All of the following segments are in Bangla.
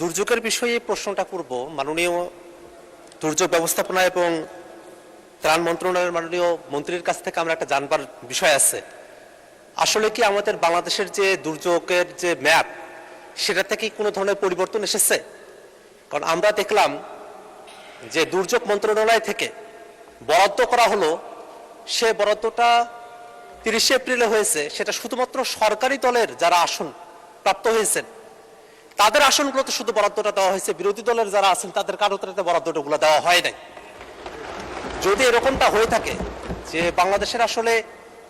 দুর্যোগের বিষয়ে প্রশ্নটা করব মাননীয় দুর্যোগ ব্যবস্থাপনা এবং ত্রাণ মন্ত্রণালয়ের মাননীয় মন্ত্রীর কাছ থেকে আমরা একটা জানবার বিষয় আছে। আসলে কি আমাদের বাংলাদেশের যে দুর্যোগের যে ম্যাপ সেটা থেকে কোনো ধরনের পরিবর্তন এসেছে? কারণ আমরা দেখলাম যে দুর্যোগ মন্ত্রণালয় থেকে বরাদ্দ করা হলো, সে বরাদ্দটা 30 এপ্রিলে হয়েছে, সেটা শুধুমাত্র সরকারি দলের যারা আসন প্রাপ্ত হয়েছেন তাদের আসনগুলোতে শুধু বরাদ্দটা দেওয়া হয়েছে, বিরোধী দলের যারা আছেন তাদের কারোতে বরাদ্দগুলো দেওয়া হয় নাই। যদি এরকমটা হয়ে থাকে যে বাংলাদেশের আসলে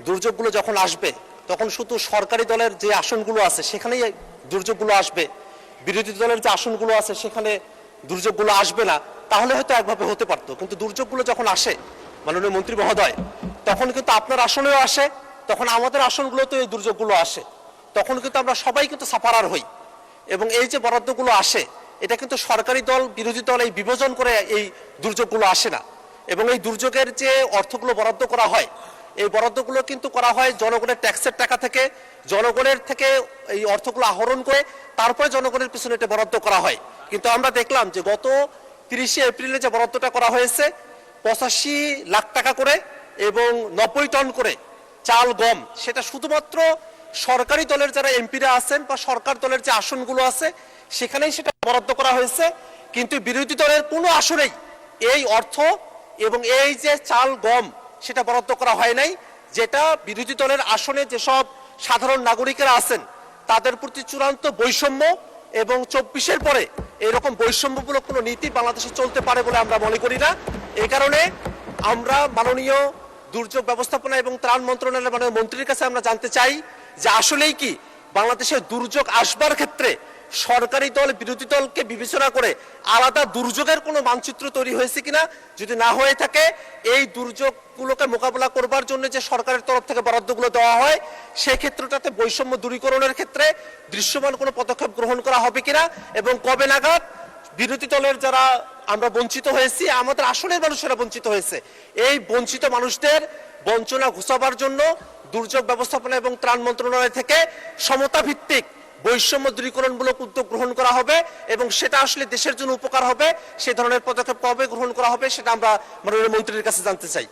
দুর্যোগগুলো যখন আসবে তখন শুধু সরকারি দলের যে আসনগুলো আছে সেখানেই দুর্যোগগুলো আসবে, বিরোধী দলের যে আসনগুলো আছে সেখানে দুর্যোগগুলো আসবে না, তাহলে হয়তো একভাবে হতে পারতো। কিন্তু দুর্যোগগুলো যখন আসে মাননীয় মন্ত্রী মহোদয়, তখন কিন্তু আপনার আসনেও আসে, তখন আমাদের আসনগুলোতে এই দুর্যোগগুলো আসে, তখন কিন্তু আমরা সবাই কিন্তু সাফারার হই। এবং এই যে বরাদ্দগুলো আসে এটা কিন্তু সরকারি দল বিরোধী দল এই বিভাজন করে এই দুর্যোগগুলো আসে না। এবং এই দুর্যোগের যে অর্থগুলো বরাদ্দ করা হয়, এই বরাদ্দগুলো কিন্তু করা হয় জনগণের ট্যাক্সের টাকা থেকে, জনগণের থেকে এই অর্থগুলো আহরণ করে তারপরে জনগণের পিছনে এটা বরাদ্দ করা হয়। কিন্তু আমরা দেখলাম যে গত 30 এপ্রিলে যে বরাদ্দটা করা হয়েছে 85 লাখ টাকা করে এবং 90 টন করে চাল গম, সেটা শুধুমাত্র সরকারি দলের যারা এমপিরা আছেন বা সরকার দলের যে আসনগুলো আছে সেখানেই সেটা বরাদ্দ করা হয়েছে। কিন্তু বিরোধী দলের কোনো আসনেই এই অর্থ এবং এই যে চাল গম সেটা বরাদ্দ করা হয় নাই, যেটা বিরোধী দলের আসনে যেসব সাধারণ নাগরিকেরা আছেন তাদের প্রতি চূড়ান্ত বৈষম্য। এবং 24-এর পরে এরকম বৈষম্যমূলক কোনো নীতি বাংলাদেশে চলতে পারে বলে আমরা মনে করি না। এই কারণে আমরা মাননীয় দুর্যোগ ব্যবস্থাপনা এবং ত্রাণ মন্ত্রণালয়ের মাননীয় মন্ত্রীর কাছে আমরা জানতে চাই যে আসলেই কি বাংলাদেশে দুর্যোগ আসবার ক্ষেত্রে সরকারি দল বিরোধী দলকে বিবেচনা করে আলাদা দুর্যোগের কোনো মানচিত্র তৈরি হয়েছে কিনা, যদি না হয়ে থাকে এই দুর্যোগগুলোকে মোকাবেলা করবার জন্য যে সরকারের তরফ থেকে বরাদ্দগুলো দেওয়া হয় সেই ক্ষেত্রটাতে বৈষম্য দূরীকরণের ক্ষেত্রে দৃশ্যমান কোনো পদক্ষেপ গ্রহণ করা হবে কিনা, এবং কবে নাগাদ বিরোধী দলের যারা আমরা বঞ্চিত হয়েছি, আমাদের আসনের মানুষেরা বঞ্চিত হয়েছে, এই বঞ্চিত মানুষদের বঞ্চনা ঘুচাবার জন্য দুর্যোগ ব্যবস্থাপনা এবং ত্রাণ মন্ত্রণালয় থেকে সমতা ভিত্তিক বৈষম্য দূরীকরণমূলক উদ্যোগ গ্রহণ করা হবে এবং সেটা আসলে দেশের জন্য উপকার হবে, সে ধরনের পদক্ষেপ কবে গ্রহণ করা হবে সেটা আমরা মাননীয় মন্ত্রীর কাছে জানতে চাই।